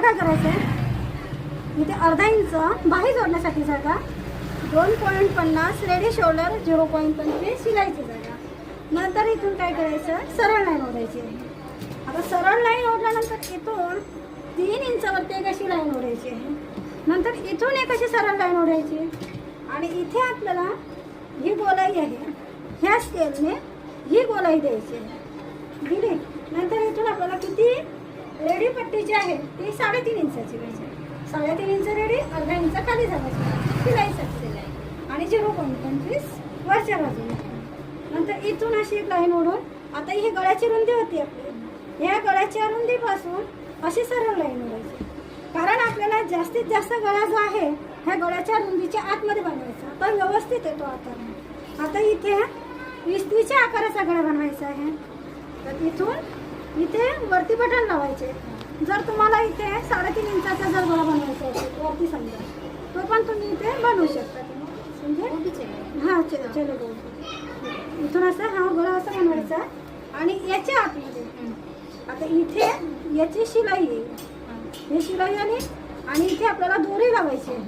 काय करायचं आहे, इथे अर्धा इंच बाही जोडण्यासाठी जागा, 2.50 रेडी शोल्डर, 0.25 शिलाईची जागा. नंतर इथून काय करायचं, सरळ लाईन ओढायची आहे. आता सरळ लाईन ओढल्यानंतर इथून 3 इंचावरती एक अशी लाईन ओढायची आहे. नंतर इथून एक अशी सरळ लाईन ओढायची आणि इथे आपल्याला ही गोलाई आहे, ह्या स्केलने ही गोलाई द्यायची आहे. दिली. नंतर इथून आपल्याला किती रेडी पट्टी जी आहे ती 3.5 इंचाची पाहिजे. 3.5 इंच रेडी, अर्धा इंच खाली झाल्याची शिलाईसाठी आणि 0.25 वरच्या बाजूने. नंतर इथून अशी एक लाईन ओढून आता ही गळ्याची रुंदी होती आपली, या गळ्याच्या रुंदीपासून अशी सरळ लाईन ओढायची. कारण आपल्याला जास्तीत जास्त गळा जो आहे ह्या गळ्याच्या रुंदीच्या आतमध्ये बनवायचा, तर व्यवस्थित येतो आकार. आता इथे इस्त्रीच्या आकाराचा गळा बनवायचा आहे, तर इथून इथे वरती बटन लावायचे. जर तुम्हाला इथे 3.5 इंचाचा जर गळा बनवायचा असेल वरती समजा, तो पण तुम्ही इथे बनवू शकता. म्हणजे हां चलो इथून असा हा गळा असा बनवायचा आणि याच्या आतमध्ये आता इथे याची शिलाई येईल, ही शिलाई आली आणि इथे आपल्याला दोरी लावायची आहे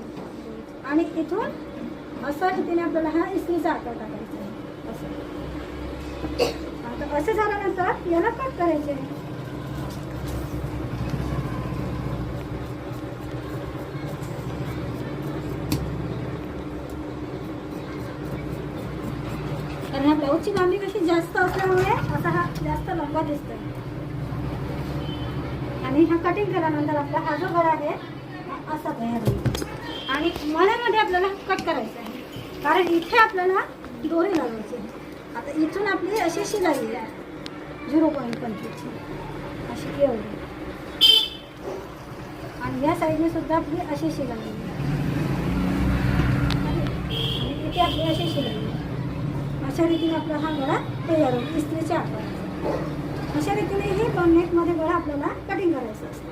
आणि इथून असा रीतीने आपल्याला हा इस्त्रीचा आकार टाकायचा आहे. असं आता असं झाल्यानंतर याला कट करायचे आहे. कारण ह्या ब्लाऊजची लांबी कशी जास्त असल्यामुळे असा हा जास्त लंबा दिसतोय. आणि हा कटिंग केल्यानंतर आपला हा जो गळा आहे असा तयार होईल. आणि मण्यामध्ये आपल्याला कट करायचं आहे, कारण इथे आपल्याला दोरी लावायची आहे. आता इथून आपली अशी शिलाई आहे 0.25 अशी एवढी, आणि या साईडने सुद्धा आपली अशी शिलाई आहे आणि इथे आपली अशी शिलाई आहे. अशा रीतीने आपला हा गळा तयार होईल इस्त्रीच्या आकाराचा. अशा रीतीने हे 2 नेकमध्ये गळा आपल्याला कटिंग करायचं असतं.